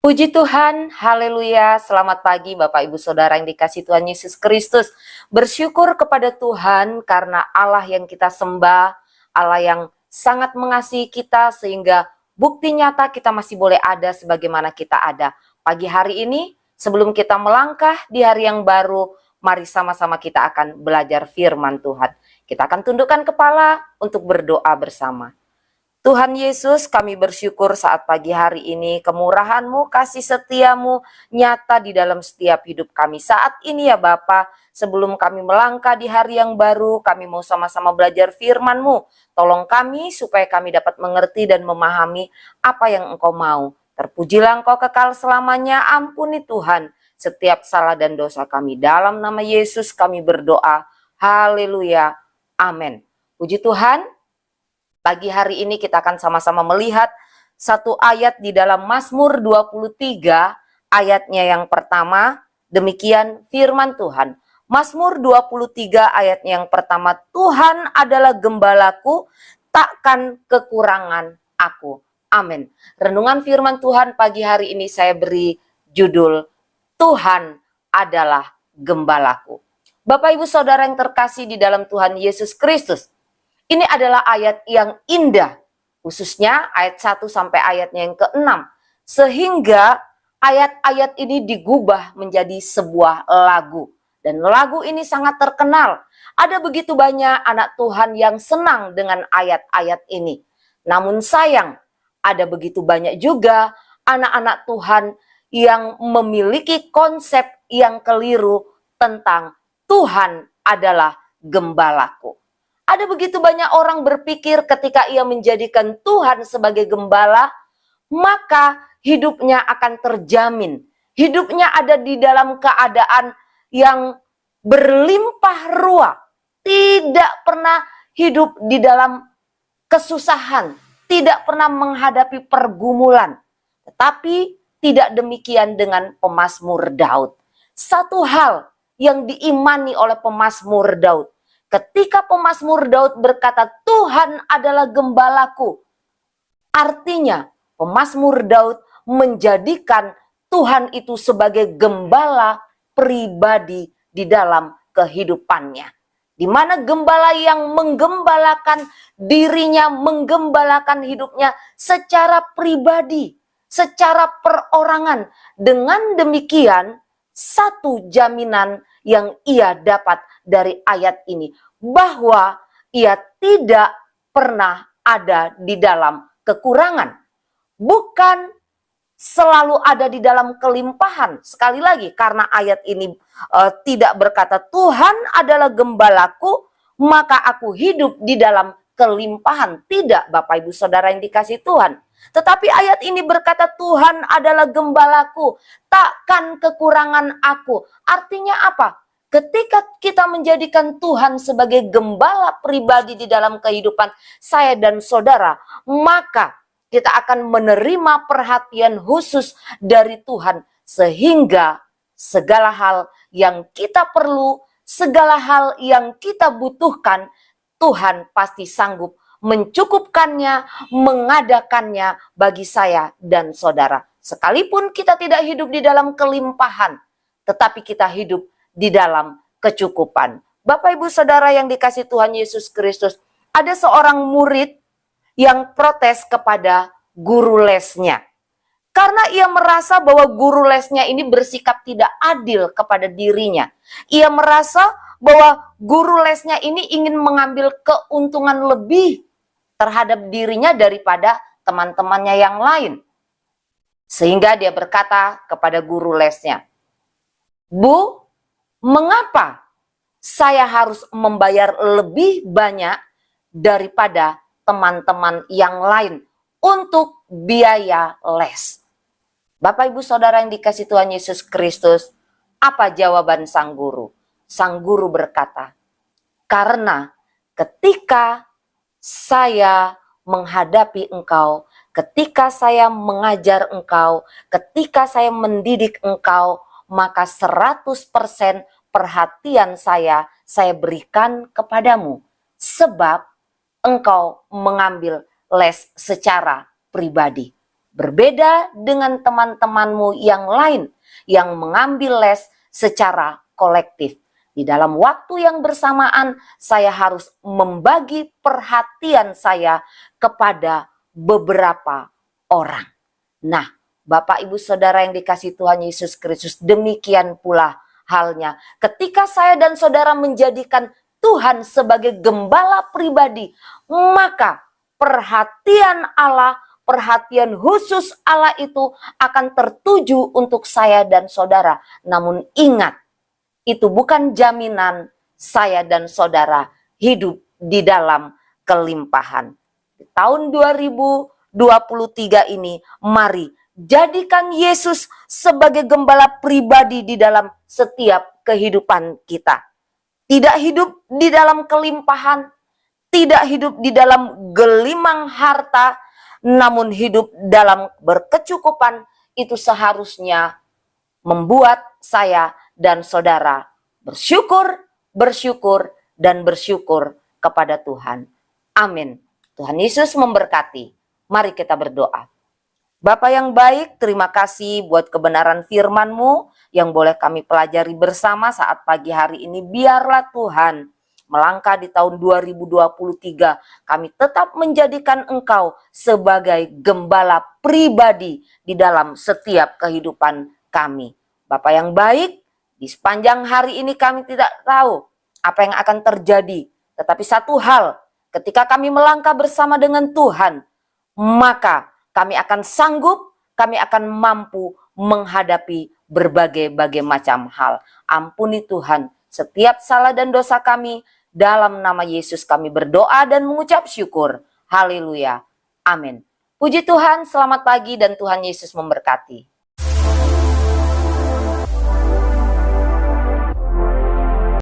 Puji Tuhan, haleluya, selamat pagi Bapak Ibu Saudara yang dikasihi Tuhan Yesus Kristus. Bersyukur kepada Tuhan karena Allah yang kita sembah, Allah yang sangat mengasihi kita sehingga bukti nyata kita masih boleh ada sebagaimana kita ada. Pagi hari ini, sebelum kita melangkah di hari yang baru, mari sama-sama kita akan belajar firman Tuhan. Kita akan tundukkan kepala untuk berdoa bersama. Tuhan Yesus, kami bersyukur saat pagi hari ini kemurahan-Mu, kasih setia-Mu nyata di dalam setiap hidup kami. Saat ini ya Bapa, sebelum kami melangkah di hari yang baru, kami mau sama-sama belajar firman-Mu. Tolong kami supaya kami dapat mengerti dan memahami apa yang Engkau mau. Terpujilah Engkau kekal selamanya, ampuni Tuhan setiap salah dan dosa kami. Dalam nama Yesus kami berdoa, haleluya, amin. Puji Tuhan. Pagi hari ini kita akan sama-sama melihat satu ayat di dalam Mazmur 23 ayatnya yang pertama. Demikian firman Tuhan. Mazmur 23 ayatnya yang pertama. Tuhan adalah gembalaku, takkan kekurangan aku. Amin. Renungan firman Tuhan pagi hari ini saya beri judul Tuhan adalah gembalaku. Bapak Ibu Saudara yang terkasih di dalam Tuhan Yesus Kristus. Ini adalah ayat yang indah, khususnya ayat 1 sampai ayatnya yang ke-6. Sehingga ayat-ayat ini digubah menjadi sebuah lagu. Dan lagu ini sangat terkenal. Ada begitu banyak anak Tuhan yang senang dengan ayat-ayat ini. Namun sayang, ada begitu banyak juga anak-anak Tuhan yang memiliki konsep yang keliru tentang Tuhan adalah gembalaku. Ada begitu banyak orang berpikir ketika ia menjadikan Tuhan sebagai gembala, maka hidupnya akan terjamin. Hidupnya ada di dalam keadaan yang berlimpah ruah. Tidak pernah hidup di dalam kesusahan. Tidak pernah menghadapi pergumulan. Tetapi tidak demikian dengan pemazmur Daud. Satu hal yang diimani oleh pemazmur Daud. Ketika pemazmur Daud berkata, Tuhan adalah gembalaku. Artinya, pemazmur Daud menjadikan Tuhan itu sebagai gembala pribadi di dalam kehidupannya. Di mana gembala yang menggembalakan dirinya, menggembalakan hidupnya secara pribadi, secara perorangan. Dengan demikian, satu jaminan yang ia dapat dari ayat ini, bahwa ia tidak pernah ada di dalam kekurangan. Bukan selalu ada di dalam kelimpahan. Sekali lagi, karena ayat ini tidak berkata Tuhan adalah gembalaku, maka aku hidup di dalam kelimpahan. Tidak, Bapak Ibu Saudara yang dikasihi Tuhan. Tetapi ayat ini berkata Tuhan adalah gembalaku, takkan kekurangan aku. Artinya apa? Ketika kita menjadikan Tuhan sebagai gembala pribadi di dalam kehidupan saya dan saudara, maka kita akan menerima perhatian khusus dari Tuhan. Sehingga segala hal yang kita perlu, segala hal yang kita butuhkan, Tuhan pasti sanggup mencukupkannya, mengadakannya bagi saya dan saudara. Sekalipun kita tidak hidup di dalam kelimpahan, tetapi kita hidup di dalam kecukupan. Bapak Ibu Saudara yang dikasihi Tuhan Yesus Kristus, ada seorang murid yang protes kepada guru lesnya. Karena ia merasa bahwa guru lesnya ini bersikap tidak adil kepada dirinya. Ia merasa bahwa guru lesnya ini ingin mengambil keuntungan lebih terhadap dirinya daripada teman-temannya yang lain. Sehingga dia berkata kepada guru lesnya, Bu, mengapa saya harus membayar lebih banyak daripada teman-teman yang lain untuk biaya les? Bapak Ibu Saudara yang dikasihi Tuhan Yesus Kristus, apa jawaban sang guru? Sang guru berkata, karena ketika saya menghadapi engkau, ketika saya mengajar engkau, ketika saya mendidik engkau, maka 100% perhatian saya berikan kepadamu. Sebab engkau mengambil les secara pribadi. Berbeda dengan teman-temanmu yang lain yang mengambil les secara kolektif. Di dalam waktu yang bersamaan, saya harus membagi perhatian saya kepada beberapa orang. Nah, Bapak, Ibu, Saudara yang dikasihi Tuhan Yesus Kristus, demikian pula halnya. Ketika saya dan saudara menjadikan Tuhan sebagai gembala pribadi, maka perhatian Allah, perhatian khusus Allah itu akan tertuju untuk saya dan saudara. Namun ingat, itu bukan jaminan saya dan saudara hidup di dalam kelimpahan. Di tahun 2023 ini, mari jadikan Yesus sebagai gembala pribadi di dalam setiap kehidupan kita. Tidak hidup di dalam kelimpahan, tidak hidup di dalam gelimang harta, namun hidup dalam berkecukupan. Itu seharusnya membuat saya dan saudara bersyukur, dan bersyukur kepada Tuhan. Amin. Tuhan Yesus memberkati. Mari kita berdoa. Bapa yang baik, terima kasih buat kebenaran firman-Mu yang boleh kami pelajari bersama saat pagi hari ini. Biarlah Tuhan, melangkah di tahun 2023, kami tetap menjadikan Engkau sebagai gembala pribadi di dalam setiap kehidupan kami. Bapa yang baik, di sepanjang hari ini kami tidak tahu apa yang akan terjadi. Tetapi satu hal, ketika kami melangkah bersama dengan Tuhan, maka kami akan sanggup, kami akan mampu menghadapi berbagai macam hal. Ampuni Tuhan setiap salah dan dosa kami. Dalam nama Yesus kami berdoa dan mengucap syukur. Haleluya. Amin. Puji Tuhan, selamat pagi dan Tuhan Yesus memberkati.